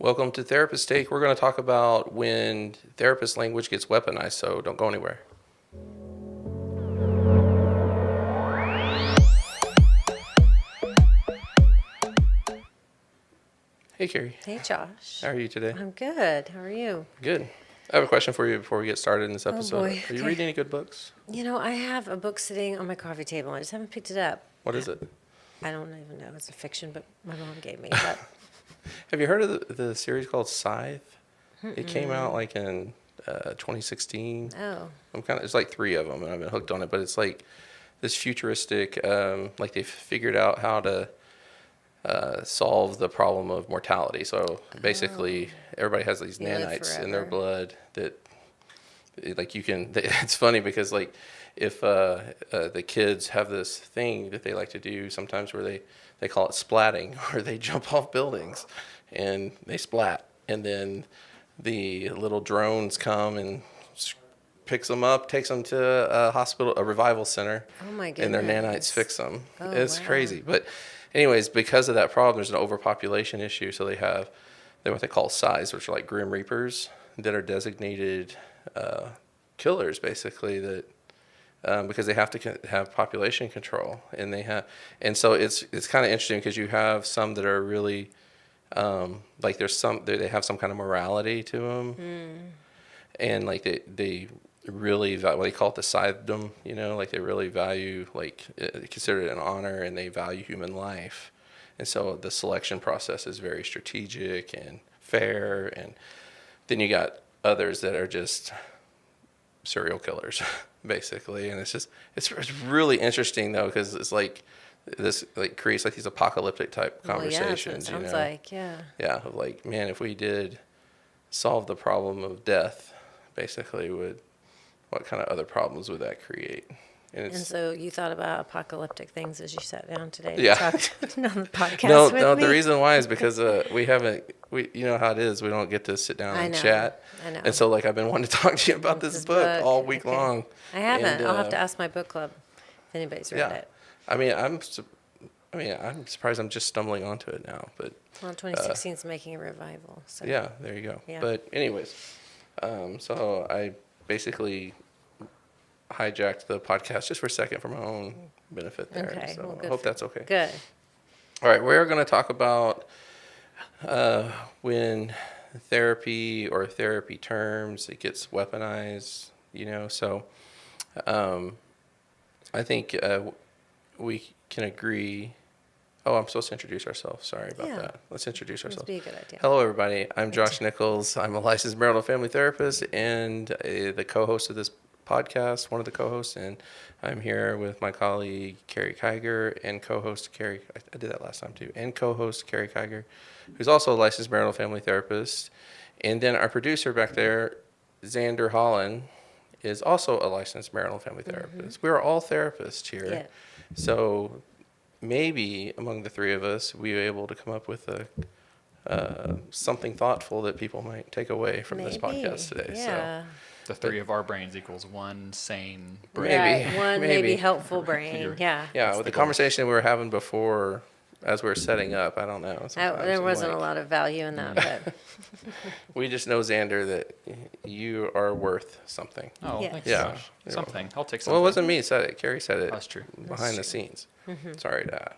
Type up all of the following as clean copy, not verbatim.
Welcome to Therapist Take. We're going to talk about when therapist language gets weaponized, so don't go anywhere. Hey, Carrie. Hey, Josh. How are you today? I'm good. How are you? Good. I have a question for you before we get started in this episode. boy. Are you Okay. reading any good books? I have a book sitting on my coffee table. I just haven't picked it up. What is it? I don't even know. It's a fiction book my mom gave me. But Have you heard of the series called Scythe? It came out like in 2016. oh, It's like three of them, and I've been hooked on it. But it's like this futuristic, like they've figured out how to solve the problem of mortality. So basically, everybody has these You live nanites in their forever. blood that, like, you can. It's funny because like if the kids have this thing that they like to do sometimes where they call it splatting, where they jump off buildings and they splat, and then the little drones come and picks them up, takes them to a hospital, a revival center, oh my and their goodness. nanites fix them. Oh, It's wow. crazy. But anyways, because of that problem, there's an overpopulation issue. So they're what they call size, which are like grim reapers that are designated killers, basically, that because they have to have population control, and so it's kind of interesting because you have some that are really like there's some they have some kind of morality to them, and like they really what they call it the scythedom, like they really value, like consider it an honor, and they value human life, and so the selection process is very strategic and fair. And then you got others that are just serial killers basically, and it's really interesting though, because it's like this like creates like these apocalyptic type Well, yeah, that's what it conversations. sounds like. Yeah. Yeah, of like, man, if we did solve the problem of death, basically, what kind of other problems would that create? And so you thought about apocalyptic things as you sat down today to Yeah. talk on the podcast no, with no. me? The reason why is because we you know how it is. We don't get to sit down I and know. chat. I know. And so like I've been wanting to talk to you about this book all week Okay. long. I haven't. And, I'll have to ask my book club if anybody's read Yeah, it. I'm surprised I'm just stumbling onto it now. But Well, 2016 is making a revival. So. yeah, there you go. Yeah. But anyways, so I basically hijacked the podcast just for a second for my own benefit there. Okay. So Well, I good hope for- that's okay. Good. All right, we're going to talk about when therapy or therapy terms, it gets weaponized, So I think we can agree. Oh, I'm supposed to introduce ourselves. Sorry about Yeah. that. Let's introduce That'd ourselves. be a good idea. Hello, everybody. I'm Josh Nichols. I'm a licensed marital family therapist and the co-host of this podcast, one of the co-hosts, and I'm here with my colleague Carrie Kiger and co-host Carrie. I did that last time too, and co-host Carrie Kiger, who's also a licensed marital family therapist, and then our producer back there, Xander Holland, is also a licensed marital family therapist. We're all therapists here, Yeah. so maybe among the three of us, we were able to come up with something thoughtful that people might take away from this podcast today. Yeah. The three of our brains equals one sane brain. Maybe. Right. One maybe helpful brain. Yeah. Yeah, with the conversation we were having before, as we were setting up, I don't know. Sometimes There I'm wasn't like, a lot of value in that, but We just know, Xander, that you are worth something. Oh, Yes. thank you, Yeah. Josh. You're Something. I'll take something. Well, it wasn't me that said it. Carrie said it. That's true. Behind the scenes. Sorry to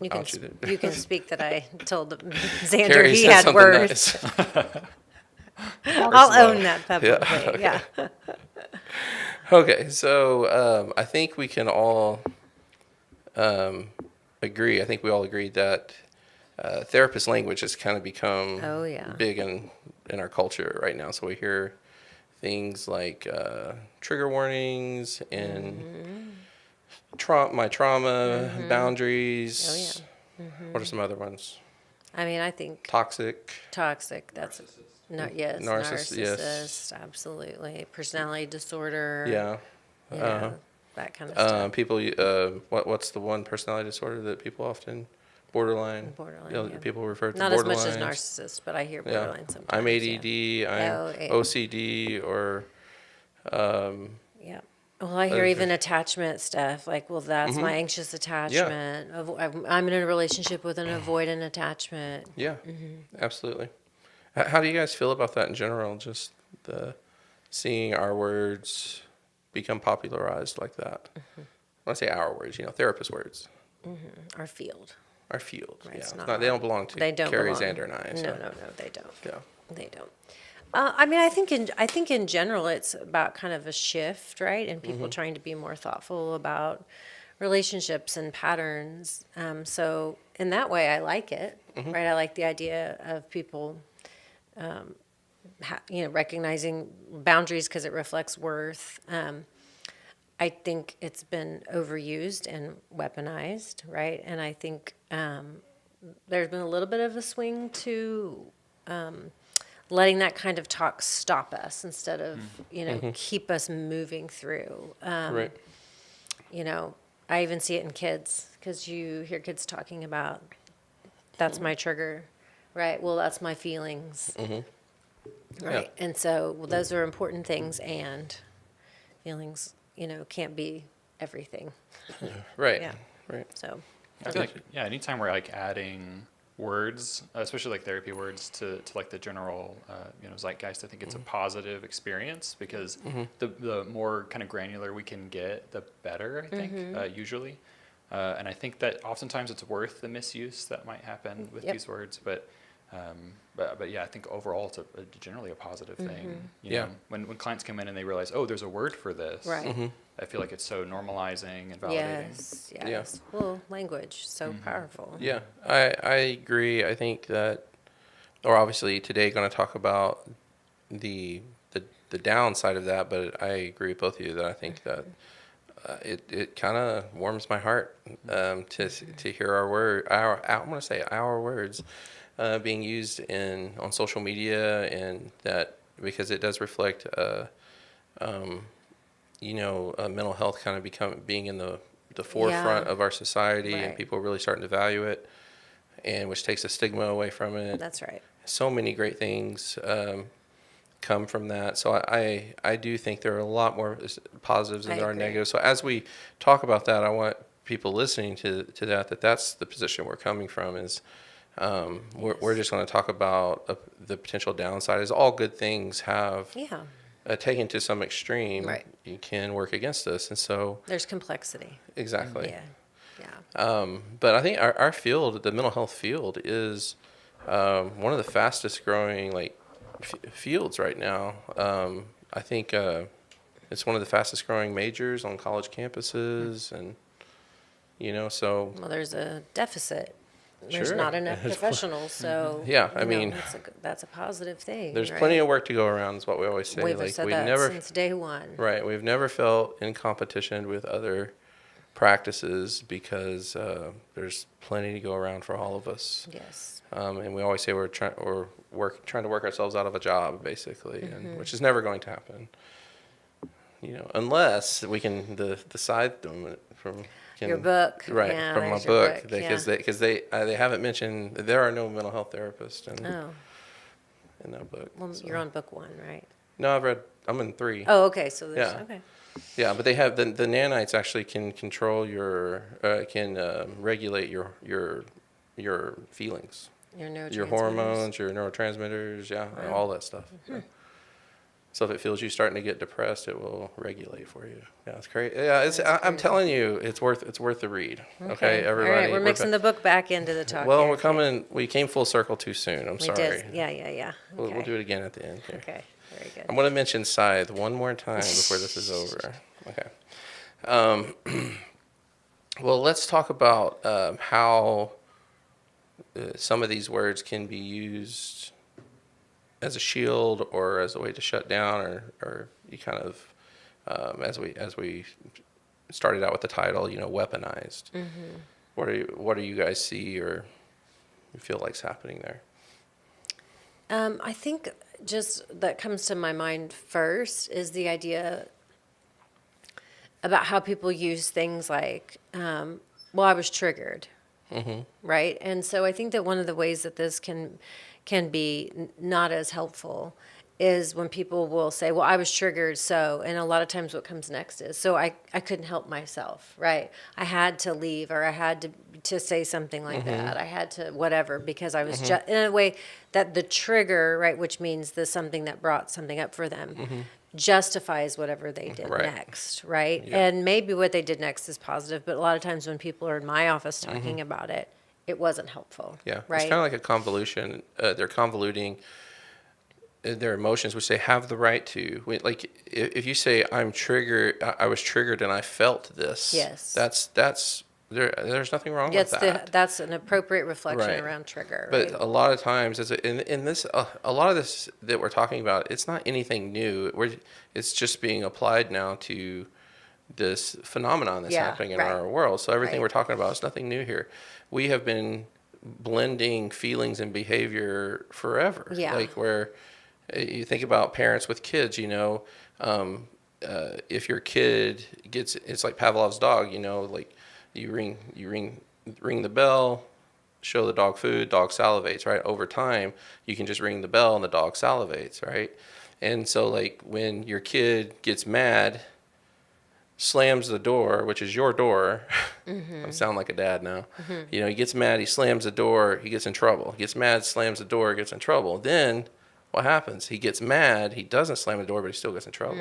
you can out you. you can speak that I told Xander Carrie he said had something words. nice. I'll own that publicly. Yeah, Yeah. Okay, so I think we can all agree. I think we all agree that therapist language has kind of become Oh, yeah. big in our culture right now. So we hear things like trigger warnings and my trauma, boundaries. Oh, yeah. What are some other ones? I mean, I think Toxic. toxic. That's yes, Narcissist, yes. narcissist. Absolutely. Personality disorder. Yeah. You know, that kind of stuff. People. What's the one personality disorder that people often borderline? Borderline, yeah. People refer to Not as much as borderlines. narcissist, but I hear Yeah. borderline sometimes. I'm Yeah. ADD. I'm Oh, yeah. OCD, or Yeah. Well, I hear Other even attachment stuff. Like, well, that's my anxious attachment. I'm in a relationship with an avoidant attachment. yeah, absolutely. How do you guys feel about that in general? Just the seeing our words become popularized like that. When I say our words, therapist words, Our field. our field. Right, Yeah, it's it's not not, they our- don't belong to They don't Carrie, belong. Xander, and I. No, So, no, no, they don't. yeah. They don't. I mean, I think in general, it's about kind of a shift, right? And people trying to be more thoughtful about relationships and patterns. So in that way, I like it, right? I like the idea of people, recognizing boundaries because it reflects worth. I think it's been overused and weaponized, right? And I think there's been a little bit of a swing to letting that kind of talk stop us instead of, keep us moving through. Right. I even see it in kids because you hear kids talking about, that's my trigger, right? Well, that's my feelings, right? And so those are important things, and feelings, can't be everything. Right. Yeah. Right. So, I feel like, yeah, anytime we're like adding words, especially like therapy words to like the general, zeitgeist, I think it's a positive experience because the more kind of granular we can get, the better, I think, usually. And I think that oftentimes it's worth the misuse that might happen with Yep. these words, but yeah, I think overall it's generally a positive thing. Yeah. When clients come in and they realize, oh, there's a word for this. right. I feel like it's so normalizing and validating. Yes, yes. Well, language, so powerful. Yeah, I agree. I think that, or obviously today going to talk about the downside of that, but I agree with both of you that I think that it kind of warms my heart to hear I'm going to say our words being used on social media, and that because it does reflect mental health kind of being in the forefront Yeah. of our society, and Right. people really starting to value it, and which takes the stigma away from it. That's right. So many great things come from that. So I do think there are a lot more positives than I there are agree. negatives. So as we talk about that, I want people listening to that's the position we're coming from is we're just going to talk about the potential downside. Is all good things have Yeah, taken to some extreme, Right. you can work against us. And so, there's complexity. exactly. Yeah, yeah. But I think our field, the mental health field, is one of the fastest growing fields right now. I think it's one of the fastest growing majors on college campuses, and so Well, there's a deficit. There's Sure. not enough professionals, so Yeah, I mean, that's a positive thing. there's right? plenty of work to go around. Is what we always say. We've said that since day one. Right. We've never felt in competition with other practices because there's plenty to go around for all of us. Yes. And we always say we're trying to work ourselves out of a job, basically, and which is never going to happen. Unless we can the side from Your book. right, Yeah, from my there's your book, because they haven't mentioned there are no mental health therapists in that book. Well, so. you're on book 1, right? No, I'm in 3. Oh, okay. So there's Yeah. okay. Yeah, but they have the nanites actually can control regulate your feelings, Your neurotransmitters. your hormones, your neurotransmitters, all that stuff. Yeah. So if it feels you starting to get depressed, it will regulate for you. Yeah, it's crazy. Yeah, I'm telling you, it's worth the read. Okay, everybody. All right, we're mixing the book back into the talk. Well, here. we came full circle too soon. I'm We sorry. did. Yeah. Okay. We'll do it again at the end here. Okay. Very good. I'm going to mention Scythe one more time before this is over. Okay. Well, let's talk about how some of these words can be used as a shield or as a way to shut down, or you kind of, as we started out with the title, weaponized. Mm-hmm. What do you guys see or feel like's happening there? I think just that comes to my mind first is the idea about how people use things like, I was triggered, right? And so I think that one of the ways that this can be not as helpful is when people will say, well, I was triggered, so, and a lot of times what comes next is, so I couldn't help myself, right? I had to leave, or I had to say something like that. I had to whatever, because I was just, in a way that the trigger, right, which means the something that brought something up for them, justifies whatever they did Right. next, right? Yeah. And maybe what they did next is positive, but a lot of times when people are in my office talking about it, it wasn't helpful. Yeah, it's Right. kind of like a convolution. They're convoluting their emotions, which they have the right to. Like if you say I'm triggered, I was triggered and I felt this. Yes. That's there's nothing wrong with that. That's an appropriate reflection Right. around trigger, But right? a lot of times, in this, a lot of this that we're talking about, it's not anything new. It's just being applied now to this phenomenon that's Yeah, happening in right. our world. So everything Right. we're talking about is nothing new here. We have been blending feelings and behavior forever. Yeah. Like where you think about parents with kids, if your kid gets, it's like Pavlov's dog, like you ring the bell, show the dog food, dog salivates, right? Over time, you can just ring the bell and the dog salivates, right? And so like when your kid gets mad, slams the door, which is your door. I sound like a dad now. He gets mad, he slams the door, he gets in trouble. He gets mad, slams the door, gets in trouble. Then what happens? He gets mad, he doesn't slam the door, but he still gets in trouble.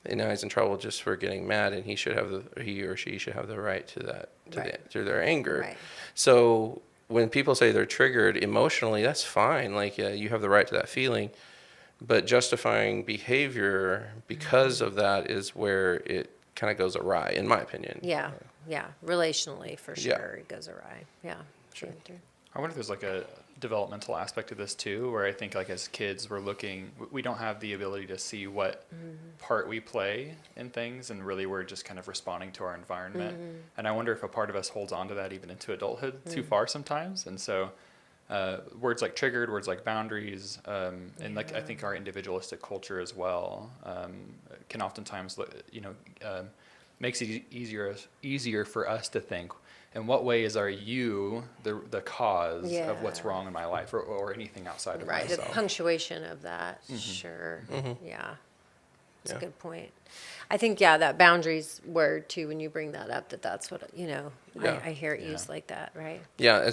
And now he's in trouble just for getting mad, and he or she should have the right to that, Right. to their anger. Right. So when people say they're triggered emotionally, that's fine. Like you have the right to that feeling, but justifying behavior because of that is where it kind of goes awry, in my opinion. Yeah, relationally, for sure, Yeah. it goes awry. Yeah. Sure. I wonder if there's like a developmental aspect to this too, where I think like as kids we don't have the ability to see what part we play in things, and really we're just kind of responding to our environment. And I wonder if a part of us holds on to that even into adulthood too far sometimes. And so words like triggered, words like boundaries, and like I think our individualistic culture as well can oftentimes makes it easier for us to think, in what ways are you the cause of what's Yeah. wrong in my life, or anything outside of Right, the myself? punctuation of that, sure. Yeah, it's Yeah. a good point. I think, that boundaries word too, when you bring that up, that's what, Yeah. I hear it used like that, right? Yeah,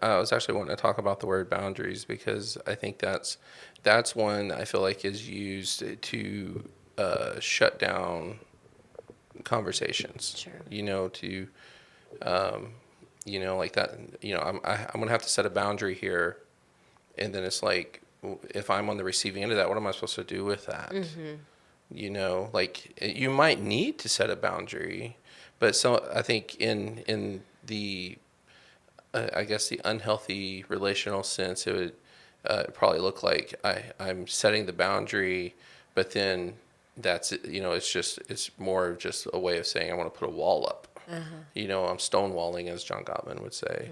I was actually wanting to talk about the word boundaries because I think that's one I feel like is used to shut down conversations. Sure. To like that. I'm gonna have to set a boundary here, and then it's like, if I'm on the receiving end of that, what am I supposed to do with that? Like you might need to set a boundary, but so I think in the I guess the unhealthy relational sense, it would probably look like I'm setting the boundary, but then that's it. It's more of just a way of saying I want to put a wall up. I'm stonewalling, as John Gottman would say.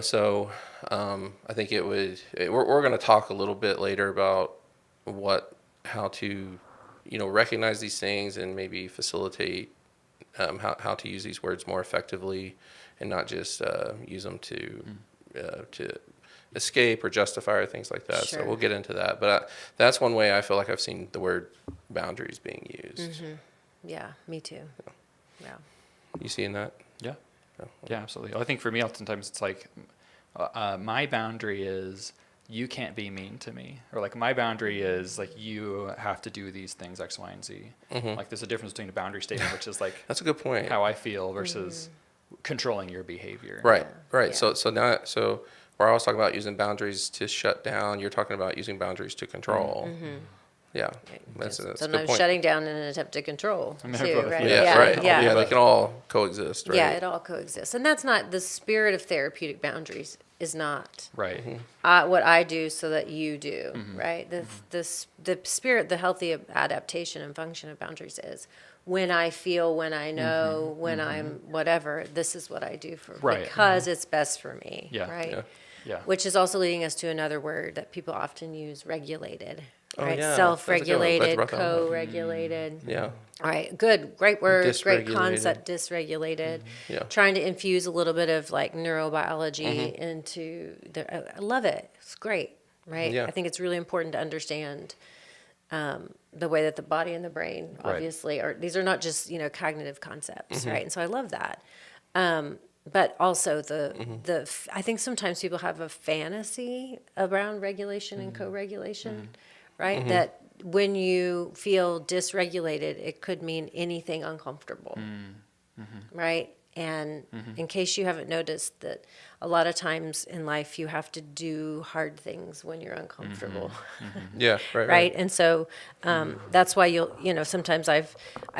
So I think we're going to talk a little bit later about how to recognize these things and maybe facilitate how to use these words more effectively, and not just use them to escape or justify or things like that. Sure. So we'll get into that. But that's one way I feel like I've seen the word boundaries being used. Yeah, me too. Yeah. You seeing that? Yeah. No. Yeah, absolutely. I think for me, oftentimes it's like my boundary is you can't be mean to me, or like my boundary is like you have to do these things X, Y, and Z. Like there's a difference between a boundary statement, which is like That's a good point. how I feel, versus controlling your behavior. Right. Yeah. So where I was talking about using boundaries to shut down, you're talking about using boundaries to control. Yeah, that's a good Sometimes point. shutting down in an attempt to control, I mean, too, both, right? Yeah, right. Yeah. Yeah, they can all coexist, right? Yeah, it all coexists. And that's not the spirit of therapeutic boundaries, is not Right. what I do so that you do, right? The spirit, the healthy adaptation and function of boundaries is when I feel, when I know, when I'm whatever, this is what I do Right. because it's best for me, Yeah. right? Yeah. Yeah. Which is also leading us to another word that people often use, regulated, Oh, right? yeah, that's a good one. I'm glad you Self-regulated, brought that one up. co-regulated. Yeah. All right, good, great word, great Dysregulated. concept, dysregulated. Yeah. Trying to infuse a little bit of like neurobiology into I love it. It's great. right? Yeah. I think it's really important to understand the way that the body and the brain Right. obviously are. These are not just cognitive concepts, right? And so I love that. But also I think sometimes people have a fantasy around regulation and co-regulation, right? That when you feel dysregulated, it could mean anything uncomfortable, right? And in case you haven't noticed that a lot of times in life you have to do hard things when you're uncomfortable. Yeah, Right. And so that's why sometimes I've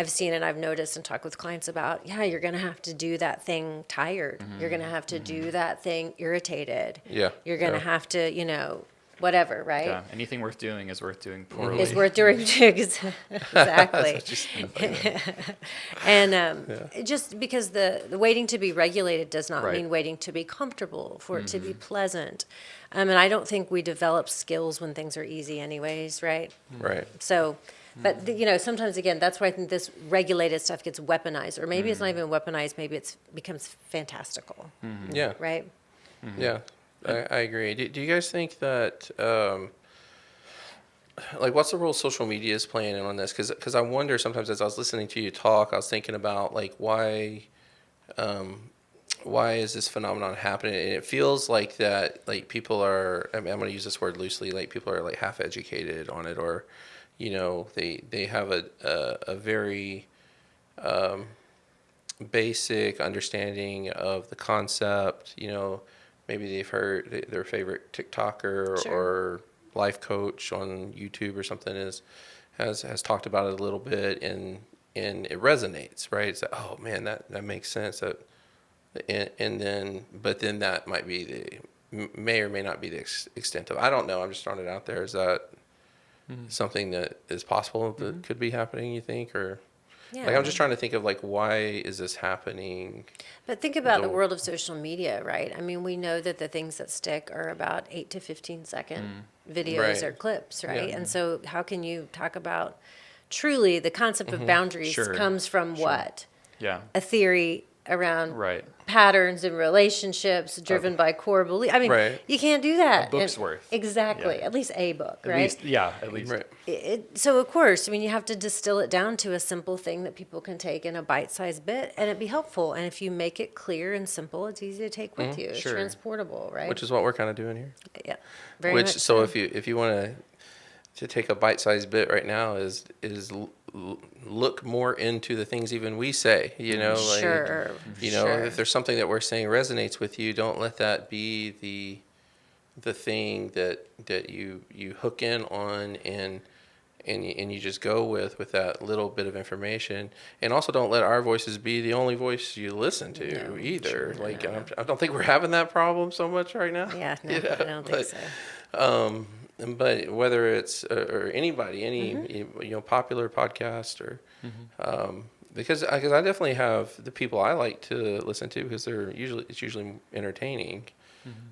seen and I've noticed and talked with clients about, you're going to have to do that thing tired. You're going to have to do that thing irritated. Yeah, You're going to yeah. have to, whatever, right? Yeah, anything worth doing is worth doing poorly. Is worth doing exactly. And just because the waiting to be regulated does not Right. mean waiting to be comfortable, for it to be pleasant. And I don't think we develop skills when things are easy anyways, right? Right. So, but sometimes again, that's why I think this regulated stuff gets weaponized, or maybe it's not even weaponized. Maybe it becomes fantastical, Yeah. right? Yeah. I agree. Do you guys think that, like, what's the role social media is playing in on this? Because I wonder sometimes as I was listening to you talk, I was thinking about, like, why is this phenomenon happening? And it feels like that, like, people are, I mean, I'm going to use this word loosely, like, people are, like, half educated on it, or, they have a very basic understanding of the concept. Maybe they've heard their favorite TikToker Sure. or life coach on YouTube or something has talked about it a little bit, and it resonates, right? It's like, oh man, that makes sense. And then that might be may or may not be the extent of. I don't know. I'm just throwing it out there. Is that something that is possible that could be happening? You think, or Yeah. like I'm just trying to think of, like, why is this happening? But think about the the- world of social media, right? I mean, we know that the things that stick are about 8 to 15-second videos Right. or clips, right? Yeah. And so how can you talk about truly the concept of boundaries Sure. comes from Sure. what? Yeah. A theory around Right. patterns in relationships driven by core belief. I mean, Right. you can't do that. A book's And- worth. Exactly. Yeah. At least a book, At right? least, yeah, at least. Right. So of course, I mean, you have to distill it down to a simple thing that people can take in a bite-sized bit, and it'd be helpful. And if you make it clear and simple, it's easy to take with you. It's Sure. transportable, right? Which is what we're kind of doing here. Yeah, very Which, much so if you want to take a bite-sized bit right now, is look more into the things even we say. Like, Sure, sure. if there's something that we're saying resonates with you, don't let that be the thing that you hook in on and you just go with that little bit of information. And also don't let our voices be the only voice you listen to No, either. sure, Like, no. I don't think we're having that problem so much right now. Yeah, no, I don't think so. But whether it's or anybody, any Mm-hmm. popular podcast or because I definitely have the people I like to listen to because it's usually entertaining,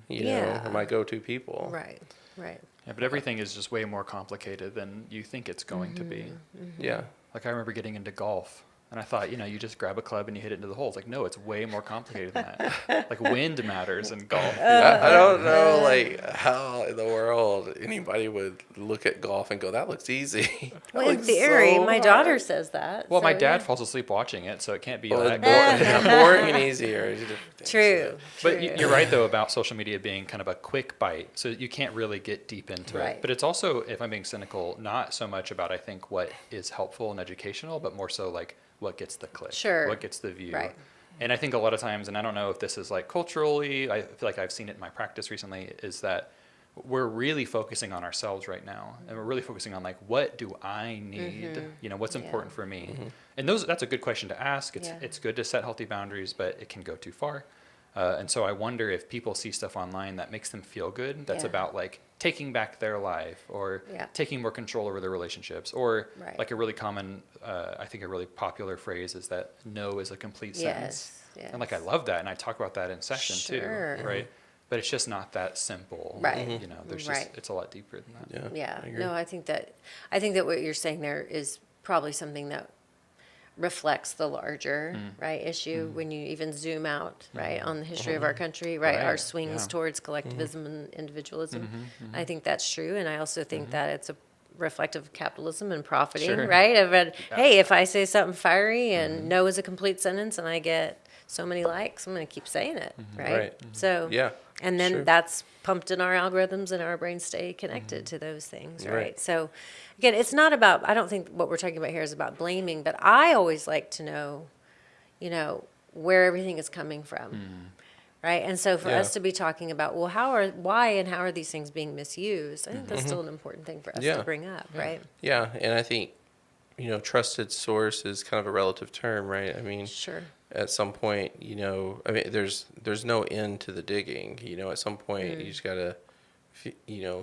Yeah. or my go-to people. Right, right. Yeah, but everything is just way more complicated than you think it's going to be. Yeah. Like I remember getting into golf, and I thought, you just grab a club and you hit it into the hole. It's like, no, it's way more complicated than that. Like wind matters in golf. I don't know, like, how in the world anybody would look at golf and go, "That looks easy." That Well, in looks theory, so my hard." daughter says that. Well, my so, dad yeah. falls asleep watching it, so it can't be Well, that it's good. boring and easier. True. But true. you're right, though, about social media being kind of a quick bite. So you can't really get deep into Right. it. But it's also, if I'm being cynical, not so much about, I think, what is helpful and educational, but more so like what gets the click, Sure. what gets the view. Right. And I think a lot of times, and I don't know if this is like culturally, I feel like I've seen it in my practice recently, is that we're really focusing on ourselves right now. And we're really focusing on like, what do I need? What's Yeah. important for me? And that's a good question to ask. Yeah. It's good to set healthy boundaries, but it can go too far. And so I wonder if people see stuff online that makes them feel good, that's Yeah. about like taking back their life or Yeah. taking more control over their relationships, or Right. like a really common, I think a really popular phrase is that no is a complete sentence. Yes, And like I yes. love that, and I talk about that in session Sure. too, right? But it's just not that simple. Right. There's Right. it's a lot deeper than that. Yeah. Yeah, I agree. no, I think that what you're saying there is probably something that reflects the larger, right, issue when you even zoom out, right, on the history of our country, right, our Right, swings yeah. towards collectivism and individualism. I think that's true, and I also think that it's a reflective of capitalism and profiting, Sure. right? Hey, if I say something fiery and no is a complete sentence and I get so many likes, I'm going to keep saying it, right? Right. So, Yeah. and then Sure. that's pumped in our algorithms and our brains stay connected to those things, right? Right. So, again, it's not about, I don't think what we're talking about here is about blaming, but I always like to know, where everything is coming from. Right. And so for Yeah. us to be talking about, well, why and how are these things being misused? I think that's still an important thing for us Yeah. to bring up, right? Yeah, and I think trusted source is kind of a relative term, right? I mean, Sure. at some point, I mean, there's no end to the digging. At some point, you just gotta,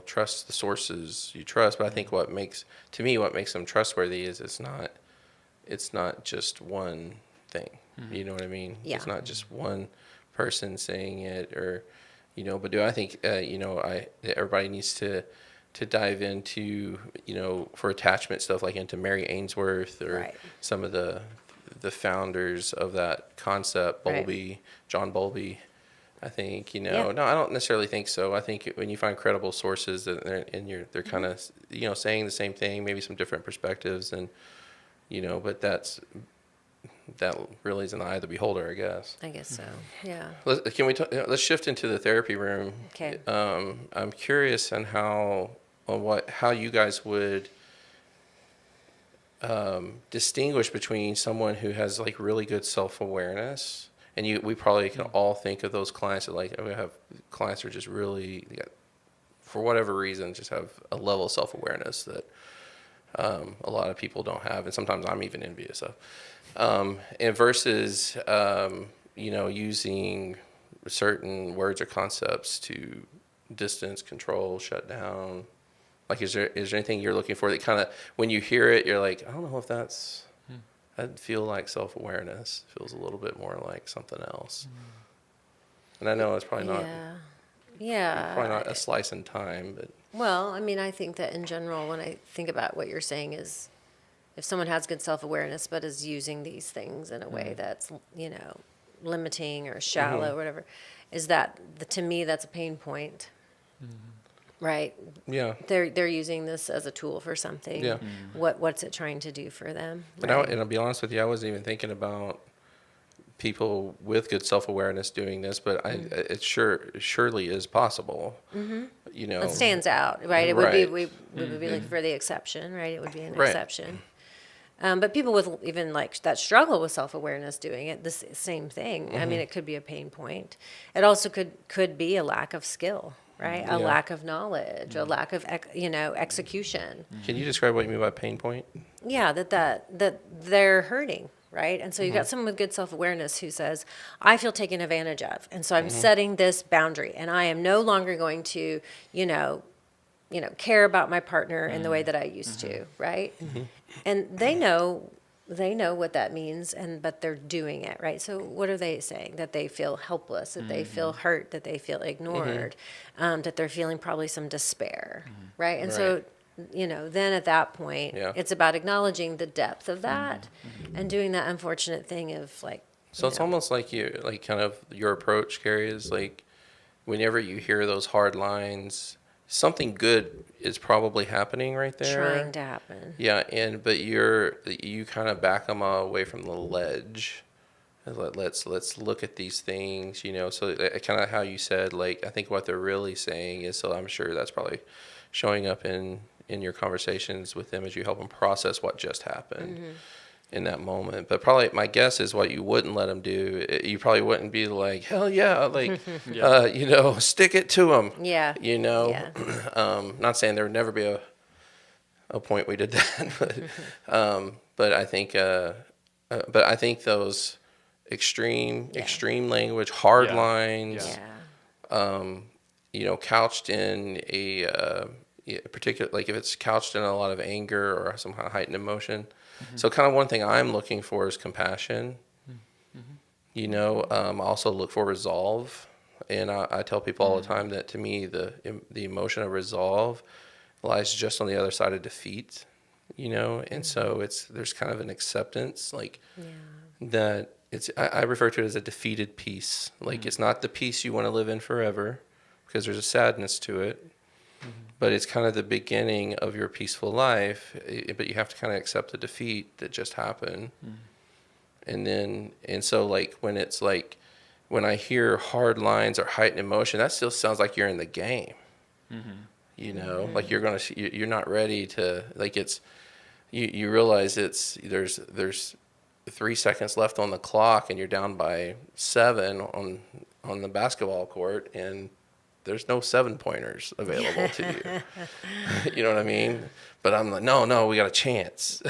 trust the sources you trust. But I think what makes them trustworthy is it's not just one thing. You know what I mean? Yeah. It's not just one person saying it, or, But do I think everybody needs to dive into, for attachment stuff, like into Mary Ainsworth or Right. some of the founders of that concept, Right. Bowlby, John Bowlby. I think, Yeah. no, I don't necessarily think so. I think when you find credible sources that they're kind of, saying the same thing, maybe some different perspectives, and, but that really is in the eye of the beholder, I guess. I guess so. Yeah. Let's shift into the therapy room. Okay. I'm curious on how you guys would distinguish between someone who has like really good self-awareness, and we probably can all think of those clients that we have clients who are just really, for whatever reason, just have a level of self-awareness that a lot of people don't have, and sometimes I'm even envious of. And versus using certain words or concepts to distance, control, shut down. Like, is there anything you're looking for that kind of, when you hear it, you're like, I don't know if that's, I'd feel like self-awareness. Feels a little bit more like something else. And I know it's probably not, Yeah. probably not a slice in time, but Well, I mean, I think that in general, when I think about what you're saying is, if someone has good self-awareness but is using these things in a way that's, limiting or shallow or whatever, is that, to me, that's a pain point, right? yeah. They're using this as a tool for something. Yeah. What's it trying to do for them? And, Right? and I'll be honest with you, I wasn't even thinking about people with good self-awareness doing this, but it surely is possible. It stands out, right? It would be, Right. we would be looking for the exception, right? It would be an Right. exception. But people with even that struggle with self-awareness doing it, the same thing. I mean, it could be a pain point. It also could be a lack of skill, right? Yeah. A lack of knowledge, a lack of execution. Can you describe what you mean by pain point? Yeah, that they're hurting, right? And so you've got someone with good self-awareness who says, I feel taken advantage of, and so I'm setting this boundary, and I am no longer going to, care about my partner in the way that I used to, right? And they know what that means, but they're doing it, right? So what are they saying? That they feel helpless, that they feel hurt, that they feel ignored, that they're feeling probably some despair, right? And so, then at that point, Yeah. it's about acknowledging the depth of that and doing that unfortunate thing of like, So it's almost like kind of your approach, Carrie, is like whenever you hear those hard lines, something good is probably happening right there. trying to happen. Yeah, but you kind of back them away from the ledge. And let's look at these things, So kind of how you said, like, I think what they're really saying is, so I'm sure that's probably showing up in your conversations with them as you help them process what just happened in that moment. But probably my guess is what you wouldn't let them do. You probably wouldn't be like, hell yeah, like, stick it to them. Yeah. Yeah. Not saying there would never be a point we did that, but I think those extreme language, hard Yeah. lines, Yeah. couched in a particular, like if it's couched in a lot of anger or some kind of heightened emotion. So kind of one thing I'm looking for is compassion. Also look for resolve. And I tell people all the time that to me, the emotion of resolve lies just on the other side of defeat. you know, and so there's kind of an acceptance, like Yeah. that I refer to it as a defeated peace. Like it's not the peace you want to live in forever because there's a sadness to it, but it's kind of the beginning of your peaceful life. But you have to kind of accept the defeat that just happened. And so like when it's like, when I hear hard lines or heightened emotion, that still sounds like you're in the game. You know, like you're not ready to, like it's, you realize there's 3 seconds left on the clock and you're down by 7 on the basketball court and there's no 7-pointers available to you. You know what I mean? But I'm like, no, we got a chance.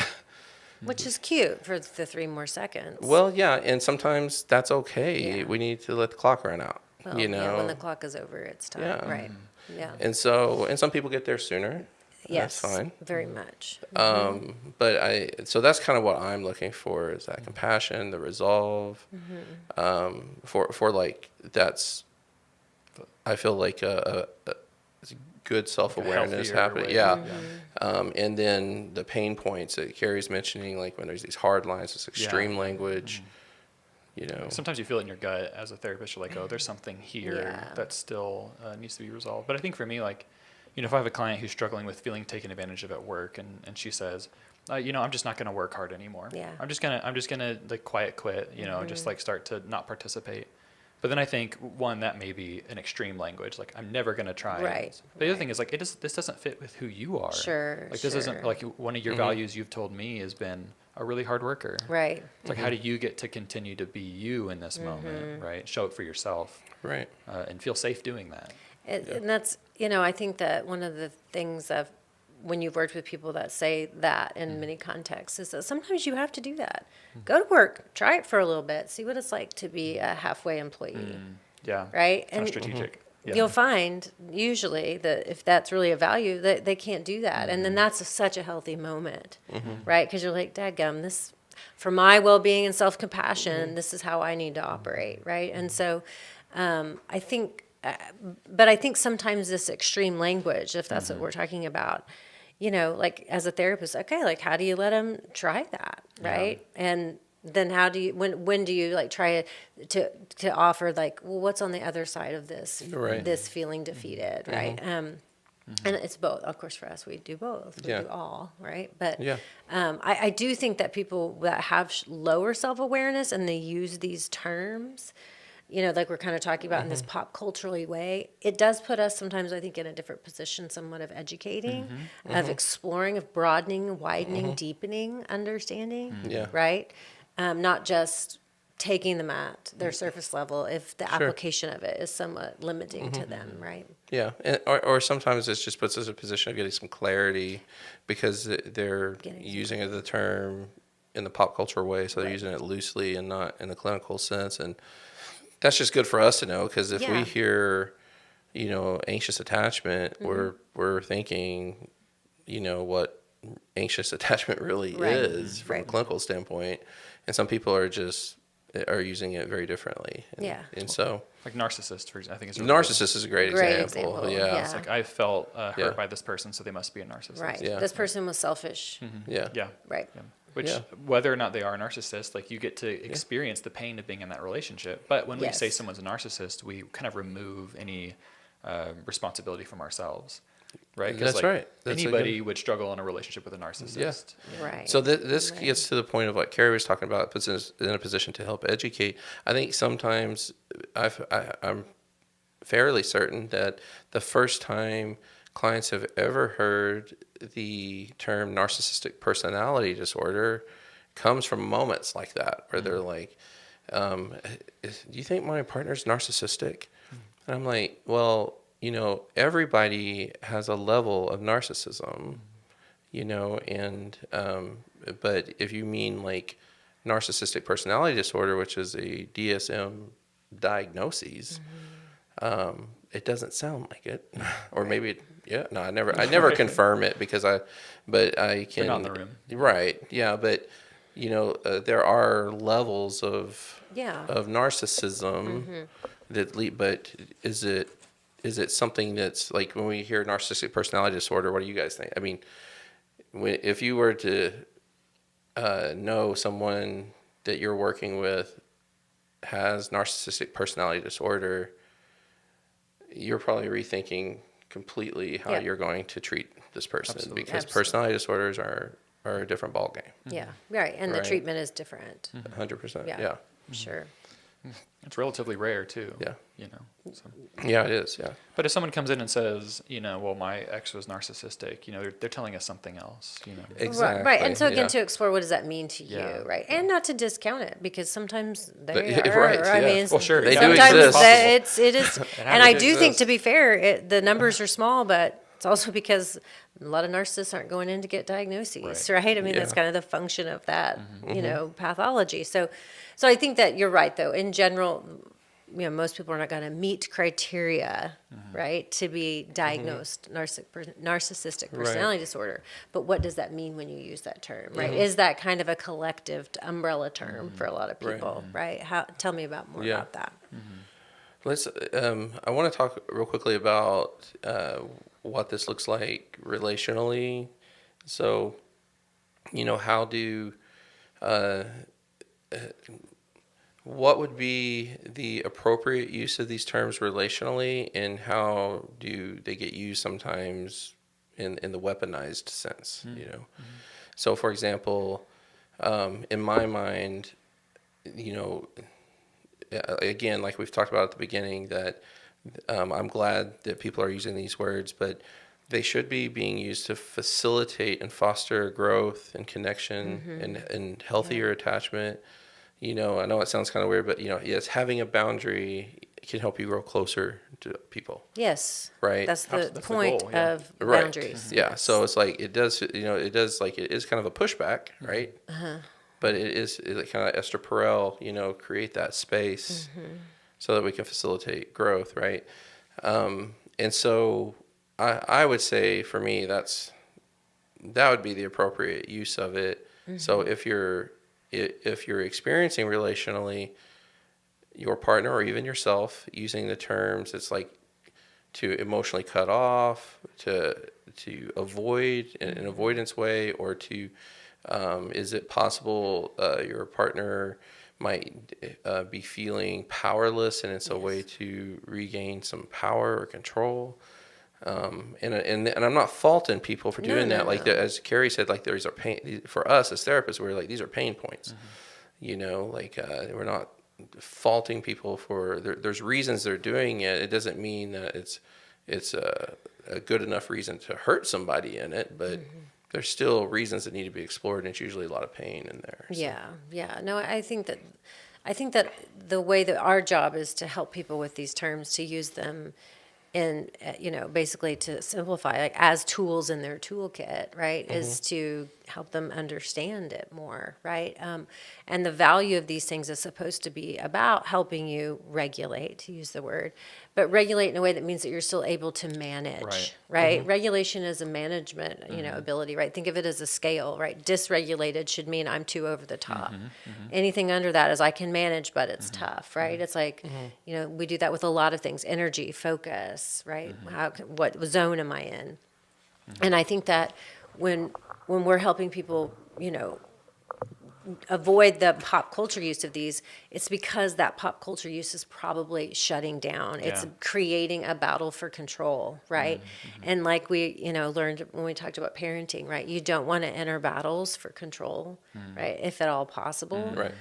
Which is cute for the 3 more seconds. Well, yeah, and sometimes that's okay. Yeah. We need to let the clock run out. Well, You know, yeah, when the clock is over, it's time. Yeah. Right. Yeah. and some people get there sooner. Yes. That's fine. Very much. So that's kind of what I'm looking for, is that compassion, the resolve, for like, that's, I feel like a good self-awareness healthier happening. way. Yeah. And then the pain points that Carrie's mentioning, like when there's these hard lines, this extreme language, you know. Sometimes you feel it in your gut as a therapist. You're like, oh, there's something here Yeah. that still needs to be resolved. But I think for me, like, you know, if I have a client who's struggling with feeling taken advantage of at work, and she says, you know, I'm just not going to work hard anymore. Yeah. I'm just gonna like quiet quit. You know, just like start to not participate. But then I think, one, that may be an extreme language. Like, I'm never going to try. Right. The other thing is, like, this doesn't fit with who you are. Sure, Like, this isn't, sure. like, one of your values you've told me has been a really hard worker. Right. It's like, how do you get to continue to be you in this moment, right? Show up for yourself. Right. And feel safe doing that. And that's, you know, I think that one of the things of when you've worked with people that say that in many contexts is that sometimes you have to do that. Go to work, try it for a little bit, see what it's like to be a halfway employee, Yeah. right? Kind And of strategic. Yeah. you'll find usually that if that's really a value, that they can't do that. And then that's such a healthy moment, right? Because you're like, dadgum, this, for my well-being and self-compassion, this is how I need to operate, right? And so I think, but I think sometimes this extreme language, if that's what we're talking about, you know, like as a therapist, okay, like how do you let them try that, right? And then how do you, when do you like try to offer like, well, what's on the other side of this, Right. this feeling defeated, right? And it's both, of course, for us, we do both, we Yeah. do all, right? But Yeah. I do think that people that have lower self-awareness and they use these terms, you know, like we're kind of talking about in this pop culturally way, it does put us sometimes, I think, in a different position, somewhat of educating, of exploring, of broadening, widening, deepening understanding, Yeah. right? Not just taking them at their surface level if the application of it is somewhat limiting to them, right? Yeah, or sometimes it just puts us in a position of getting some clarity because they're using the term in the pop culture way, so they're using it loosely and not in the clinical sense, and that's just good for us to know, because if we Yeah. hear, you know, anxious attachment, we're thinking, you know, what anxious attachment really Right. is from a Right. clinical standpoint, and some people are using it very differently. Yeah. And so Like narcissist, for example. I think it's narcissist is a great Great example. example, Yeah. yeah. It's like, I felt hurt Yeah. by this person, so they must be a narcissist. Right. Yeah. This person was selfish, Yeah. Yeah. right? Yeah. Which, Yeah. whether or not they are a narcissist, like, you get to experience the pain of being in that relationship. But when we say Yes. someone's a narcissist, we kind of remove any responsibility from ourselves, right? 'Cause, That's like, right. That's a anybody would struggle in a relationship with a narcissist. Right. So this Right. gets to the point of what Carrie was talking about, puts us in a position to help educate. I think sometimes I'm fairly certain that the first time clients have ever heard the term narcissistic personality disorder comes from moments like that, where they're like, do you think my partner's narcissistic? And I'm like, well, you know, everybody has a level of narcissism, you know, and but if you mean like narcissistic personality disorder, which is a DSM diagnosis, it doesn't sound like it, or maybe no, I never confirm it because I can. They're not in the room. Right, yeah, but you know, there are levels of Yeah. of narcissism that lead, but is it something that's like, when we hear narcissistic personality disorder, what do you guys think? I mean, if you were to know someone that you're working with has narcissistic personality disorder, you're probably rethinking completely how Yeah. you're going to treat this person Absolutely. because Absolutely. personality disorders are a different ballgame. Yeah, right. And the Right. treatment is different. 100%. Yeah. Yeah. Sure. It's relatively rare too. Yeah. You know. So. Yeah, it is. Yeah. But if someone comes in and says, well, my ex was narcissistic, they're telling us something else. Exactly. Right. And so again, yeah. to explore what does that mean to Yeah. you, right? And not to discount it because sometimes they But- are. right, I yeah. mean, Well, sure, They do sometimes exist. it is. And I do think, exist. to be fair, the numbers are small, but it's also because a lot of narcissists aren't going in to get diagnoses, right? I mean, that's Yeah. kind of the function of that, pathology. So I think that you're right, though. In general, most people are not going to meet criteria, right, to be diagnosed narcissistic personality disorder. But what does that mean when you use that term, right? Is that kind of a collective umbrella term for a lot of people, right? Tell me more Yeah. about that. Let's. I want to talk real quickly about what this looks like relationally. So, how do what would be the appropriate use of these terms relationally, and how do they get used sometimes in the weaponized sense? So for example, in my mind, again, like we've talked about at the beginning, that I'm glad that people are using these words, but they should be being used to facilitate and foster growth and connection and healthier attachment. I know it sounds kind of weird, but yes, having a boundary can help you grow closer to people. Yes. Right. That's the That's the point goal, yeah. of Right. boundaries. Yeah. Yes. So it's like it does like it is kind of a pushback, right? But it kind of Esther Perel, create that space so that we can facilitate growth, right? And so I would say for me that would be the appropriate use of it. So if you're experiencing relationally your partner or even yourself using the terms, it's like to emotionally cut off, to avoid in an avoidance way, or to is it possible your partner might be feeling powerless, and it's a way to regain some power or control. And I'm not faulting people for doing that. Like as Carrie said, like these are pain for us as therapists. We're like, these are pain points. We're not faulting people for there's reasons they're doing it. It doesn't mean that it's a good enough reason to hurt somebody in it, but there's still reasons that need to be explored, and it's usually a lot of pain in there. So. Yeah. No, I think that the way that our job is to help people with these terms, to use them in, basically to simplify, like as tools in their toolkit, right, is to help them understand it more, right? And the value of these things is supposed to be about helping you regulate, to use the word, but regulate in a way that means that you're still able to manage, right? Regulation is a management, ability, right? Think of it as a scale, right? Dysregulated should mean I'm too over the top. Anything under that is I can manage, but it's tough, right? It's like, we do that with a lot of things, energy, focus, right? What zone am I in? And I think that when we're helping people, avoid the pop culture use of these, it's because that pop culture use is probably shutting down. It's creating a battle for control, right? And like we, learned when we talked about parenting, right? You don't want to enter battles for control, right? If at all possible. Right.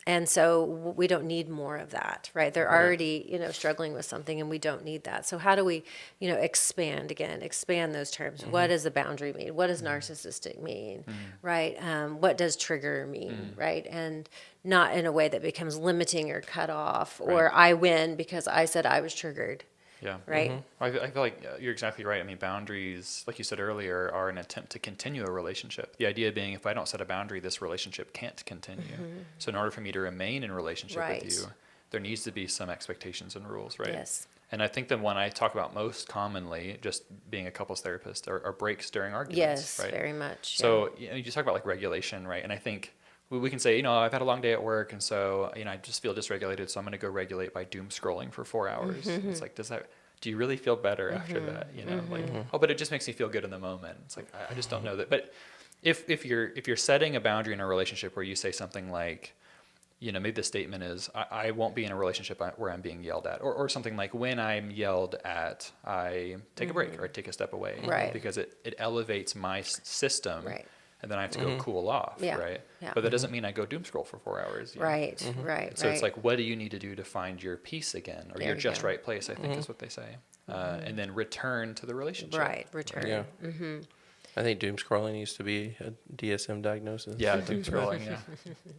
And so we don't need more of that, right? They're already, struggling with something, and we don't need that. So how do we, expand those terms? What does a boundary mean? What does narcissistic mean, right? What does trigger mean, right? And not in a way that becomes limiting or cut off, or I win because I said I was triggered. Yeah. Right. I feel like you're exactly right. I mean, boundaries, like you said earlier, are an attempt to continue a relationship. The idea being, if I don't set a boundary, this relationship can't continue. So in order for me to remain in a relationship with you, there needs to be some expectations and rules, right? Yes. And I think the one I talk about most commonly, just being a couples therapist, are breaks during arguments. Yes, right? very much. So you just talk about like regulation, right? And I think we can say, I've had a long day at work, and so, I just feel dysregulated, so I'm going to go regulate by doom scrolling for 4 hours. It's like, does do you really feel better after that? You know, like, oh, but it just makes me feel good in the moment. It's like, I just don't know that. But if you're setting a boundary in a relationship where you say something like, you know, maybe the statement is, I won't be in a relationship where I'm being yelled at, or something like, when I'm yelled at, I take a break or I take a step away, Right. because it elevates my system, Right. and then I have to go cool off, Yeah. right? Yeah. But that doesn't mean I go doom scroll for 4 hours. You know? Right, right, So right. it's like, what do you need to do to find your peace again, or There your you just go. right place, I think is what they say. And then return to the relationship. Right, return. Yeah. I think doom scrolling used to be a DSM diagnosis. Yeah, doom scrolling, yeah.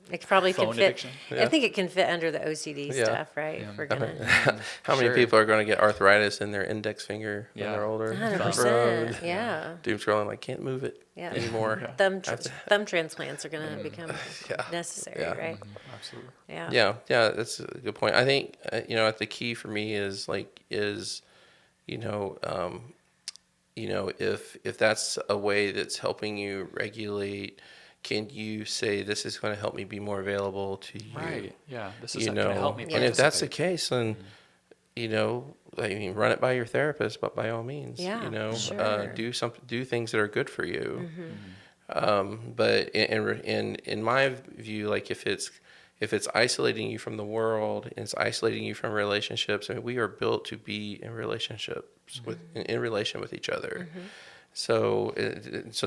It probably Phone can fit. addiction. I think it can fit under the OCD Yeah. stuff, right? Yeah. If we're gonna How many Sure. people are going to get arthritis in their index finger when Yeah. they're older? 100%. Road. Yeah. Doom scrolling, like, can't move it Yeah. anymore. Thumb transplants are gonna become Yeah. necessary, Yeah. right? Absolutely. Yeah. Yeah, that's a good point. I think the key for me is you know, if that's a way that's helping you regulate, can you say this is going to help me be more available to you? Right. Yeah. This is You going to know, help me. and if that's the participate. case, then I mean, run it by your therapist, but by all means, Yeah, sure. do things that are good for you. But in my view, like if it's isolating you from the world, and it's isolating you from relationships. I mean, we are built to be in relationships in relation with each other. So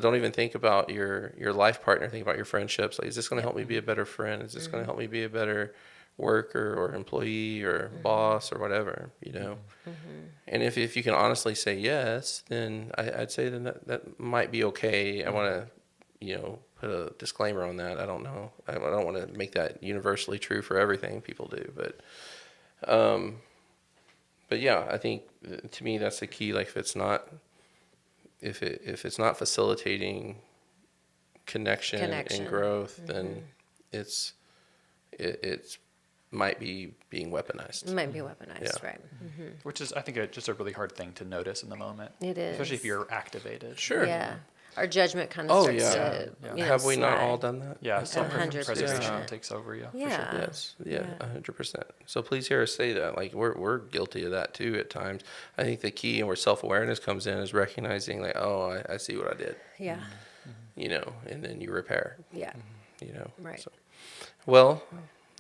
don't even think about your life partner. Think about your friendships. Like, is this going to help me be a better friend? Is this going to help me be a better worker or employee or boss or whatever? And if you can honestly say yes, then I'd say then that might be okay. I want to put a disclaimer on that. I don't know. I don't want to make that universally true for everything people do, but yeah, I think to me that's the key. Like, if it's not facilitating connection and growth, then it's might be being weaponized. It might be weaponized, Yeah. right? Which is, I think, just a really hard thing to notice in the moment. It is. Especially if you're activated. Sure. Yeah. Our judgment kind of Oh starts yeah. to Have we not slide. all done that? Yeah. Self-preservation 100%. takes over, yeah. Yeah. For sure. Yes. Yeah. 100%. So please hear us say that. Like, we're guilty of that too at times. I think the key and where self-awareness comes in is recognizing, like, oh, I see what I did. Yeah. And then you repair. Yeah. Right. So, well,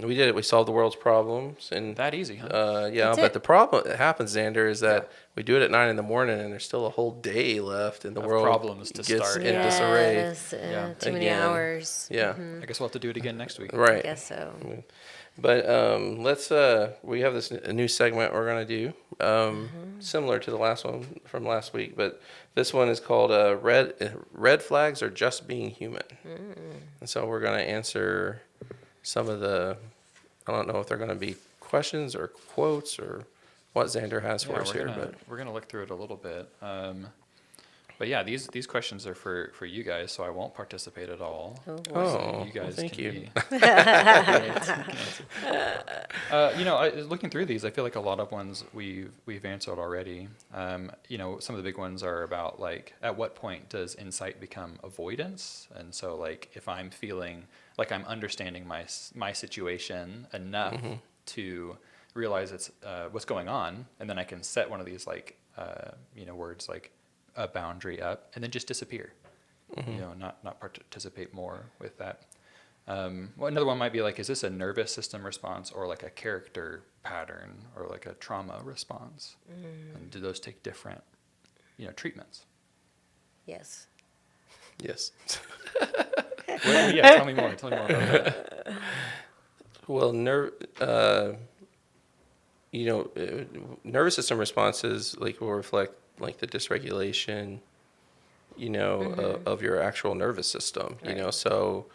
we did it. We solved the world's problems, and That easy, huh? yeah. That's But it. the problem that happens, Xander, is that we do it at 9 a.m, and there's still a whole day left, and the Of world problems to gets start. in disarray. Yes. Yeah. Too many Again. hours. Yeah. I guess we'll have to do it again next week. Right. I guess so. But let's we have a new segment we're gonna do, similar to the last one from last week, but this one is called red flags are just being human. And so we're gonna answer some of the, I don't know if they're gonna be questions or quotes or what Xander has for Yeah, us here, but we're gonna look through it a little bit. But yeah, these questions are for you guys, so I won't participate at all. Oh, boy. oh, So you guys thank can you. Looking through these, I feel like a lot of ones we've answered already. Some of the big ones are about, like, at what point does insight become avoidance? And so, like, if I'm feeling like I'm understanding my situation enough to realize it's what's going on, and then I can set one of these, like, words like a boundary up, and then just disappear. Not participate more with that. Another one might be like, is this a nervous system response or like a character pattern or like a trauma response? And do those take different, treatments? Yes. Yes. Well, yeah, tell me more about that. Well, nervous system responses will reflect the dysregulation, of your actual nervous system. Right. So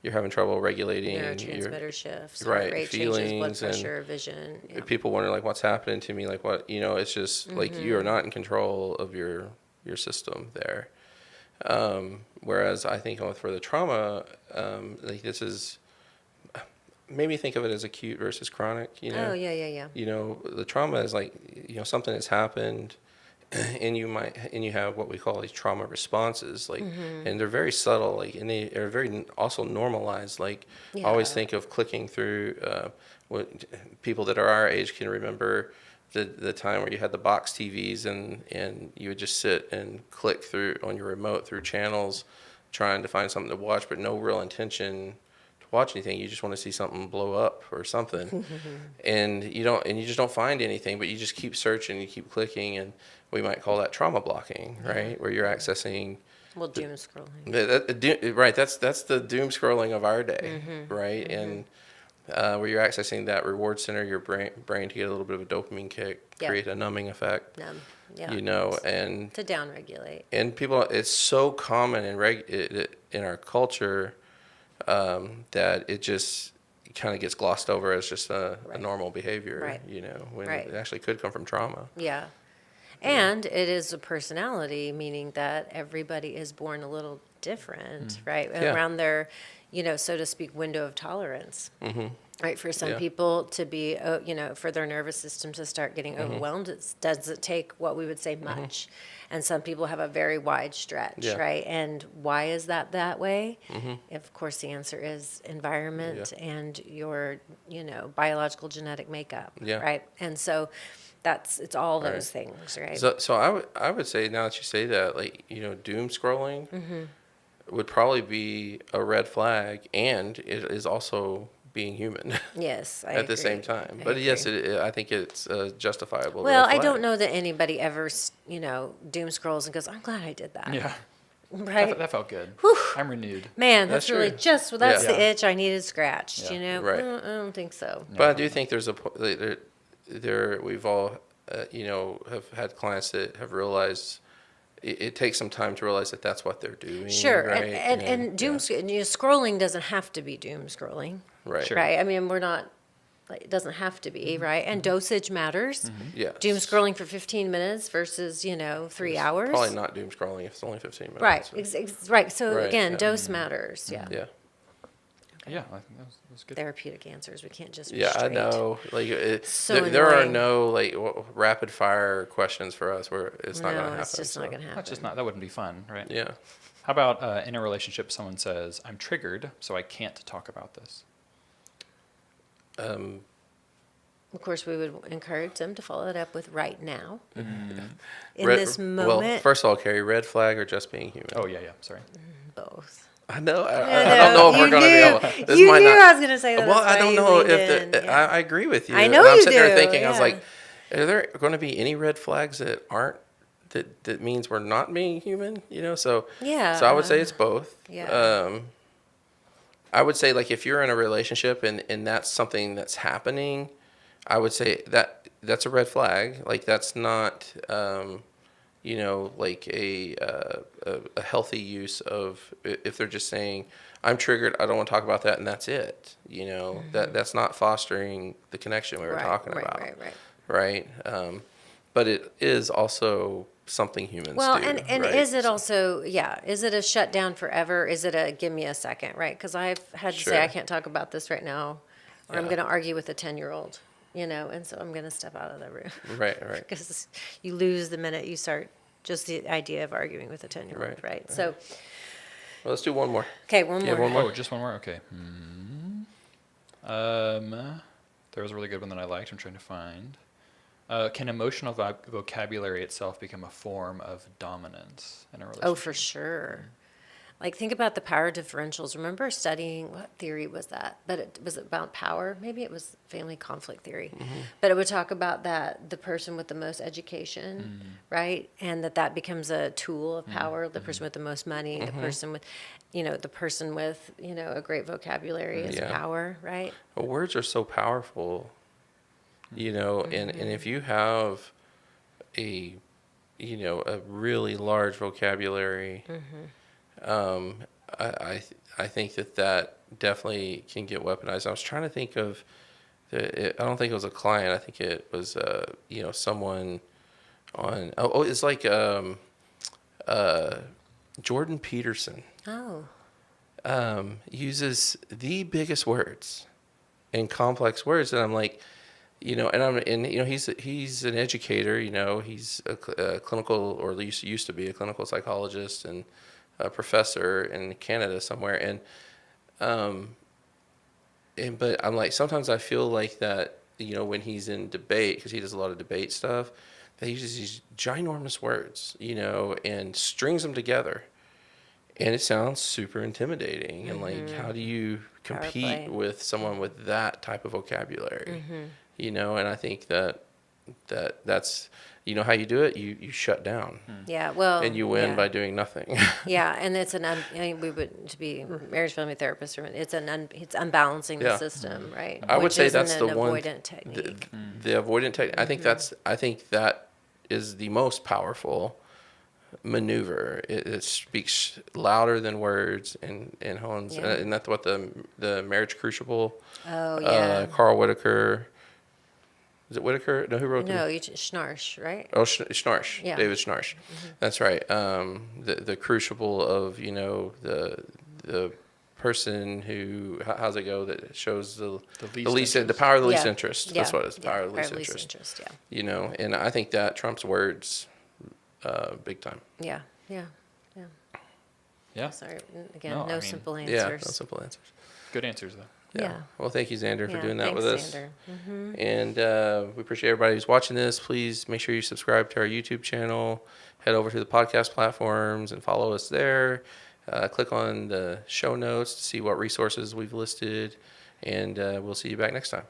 you're having trouble regulating your Neurotransmitter shifts, right, heart rate changes, blood feelings, and pressure, vision. Yeah. people wonder what's happening to me, what it's just you are not in control of your system there. Whereas I think for the trauma, this is, maybe think of it as acute versus chronic. Oh yeah. The trauma is something has happened, and you have what we call these trauma responses, and they're very subtle, and they are very also normalized. I always think of clicking through what people that are our age can remember, the time where you had the box TVs and you would just sit and click through on your remote through channels trying to find something to watch, but no real intention to watch anything. You just want to see something blow up or something. And you just don't find anything, but you just keep searching, you keep clicking, and we might call that trauma blocking, right? Where you're accessing Well, doom scrolling. right, that's the doom scrolling of our day, right? And where you're accessing that reward center, your brain to get a little bit of a dopamine kick, Yeah. create a numbing effect, Yeah. you know, and To downregulate. people, it's so common in our culture that it just kind of gets glossed over as just a Right. normal behavior, Right. you know, when Right. it actually could come from trauma. Yeah. And it is a personality, meaning that everybody is born a little different, right? Yeah. Around their, so to speak, window of tolerance. Right, for some Yeah. people to be, for their nervous system to start getting overwhelmed, it doesn't take what we would say much. And some people have a very wide stretch, Yeah. right? And why is that way? Of course, the answer is environment and your, biological genetic makeup, Yeah. right? And so it's all those things, right? So I would say, now that you say that, like, you know, doom scrolling would probably be a red flag, and it is also being human Yes, I at the agree. same time. I But yes, agree. I think it's a justifiable. Well, red I don't flag. know that anybody ever, doom scrolls and goes, "I'm glad I did that." Yeah. Right? That felt good. I'm renewed. Man, that's That's really true. that's Yeah. the itch I needed scratched. Yeah. You know, Right. I don't think so. But I do think there's we've all, have had clients that have realized it takes some time to realize that that's what they're doing. Sure, right? and doom scrolling doesn't have to be doom scrolling, Right. Sure. right? I mean, we're not. Like, it doesn't have to be, right? And dosage matters. Yes. Doom scrolling for 15 minutes versus 3 hours. Probably not doom scrolling if it's only 15 minutes. Right, right. So Right, again, yeah. dose matters. Yeah. Yeah. Yeah, I think that was good. Therapeutic answers. We can't just be Yeah, I straight. know. Like, So there are annoying. no like rapid fire questions for us where it's not going to No, happen. it's just not so. going to happen. That's just not. That wouldn't be fun, right? Yeah. How about in a relationship, someone says, "I'm triggered, so I can't talk about this." Of course, we would encourage them to follow it up with right now. In Red- this Well, moment, first of all, Carrie, red flag or just being human? Oh yeah, yeah. Sorry. both. I know. I I don't know if know. we're going to be able. This You might knew not. I was going to say that. Well, that's I why don't you know leaned if in. the, I agree with you. I know and I'm you sitting there do, thinking, I was yeah. like, are there going to be any red flags that aren't that means we're not being human? You know, so Yeah. So I would say it's both. Yeah. I would say, like, if you're in a relationship and that's something that's happening, I would say that's a red flag. Like, that's not, like a healthy use of, if they're just saying, I'm triggered, I don't want to talk about that, and that's it. That's not fostering the connection we were talking about. Right. But it is also something humans Well, do. and right? is it also, is it a shutdown forever? Is it a give me a second, right? Because I've had to say, Sure. I can't talk about this right now, or I'm Yeah. going to argue with a 10-year-old, and so I'm going to step out of the room. Right. Because you lose the minute you start just the idea of arguing with a 10-year-old, right? So, Well, let's do one more. okay, one Yeah, more. one more. Oh, just one more. Okay. There was a really good one that I liked. I'm trying to find. Can emotional vocabulary itself become a form of dominance in a relationship? Oh, for sure. Like, think about the power differentials. Remember studying, what theory was that? But was it about power? Maybe it was family conflict theory. But it would talk about that the person with the most education, right? And that becomes a tool of power. The person with the most money, the person with, a great vocabulary is Yeah. power, right? Well, words are so powerful, and if you have a really large vocabulary, I think that definitely can get weaponized. I was trying to think of, I don't think it was a client. I think it was, someone on, it's like Jordan Peterson uses the biggest words and complex words, and I'm like, he's an educator. He's a clinical, or at least used to be a clinical psychologist and a professor in Canada somewhere, but I'm like, sometimes I feel like that when he's in debate, because he does a lot of debate stuff, that he uses these ginormous words, and strings them together. And it sounds super intimidating. And like, how do you compete Power play. with someone with that type of vocabulary? And I think that's, how you do it, you shut down. Yeah, well, And you win yeah. by doing nothing. Yeah, and it's we would, to be marriage family therapist, it's unbalancing the Yeah. system, right? I would Which say isn't that's the an one. avoidant technique. The avoidant technique. I think that is the most powerful maneuver. It speaks louder than words and hones. Yeah. And that's what the marriage crucible. Oh, yeah. Carl Whitaker. Is it Whitaker? No, who wrote No, you Schnarch, right? Oh, Schnarch. Yeah. David Schnarch. That's right. The crucible of the person who, how's it go, that shows the interest. power of the least Yeah. interest. Yeah. That's what it is. The Yeah. power of the least interest. Yeah. And I think that trumps words big time. Yeah. Yeah. Sorry. Again, No, I no mean, simple Yeah, answers. no simple answers. Good answers though. Yeah. Well, thank you, Xander, for Yeah, doing that thanks, with us. Xander. And we appreciate everybody who's watching this. Please make sure you subscribe to our YouTube channel. Head over to the podcast platforms and follow us there. Click on the show notes to see what resources we've listed. And we'll see you back next time.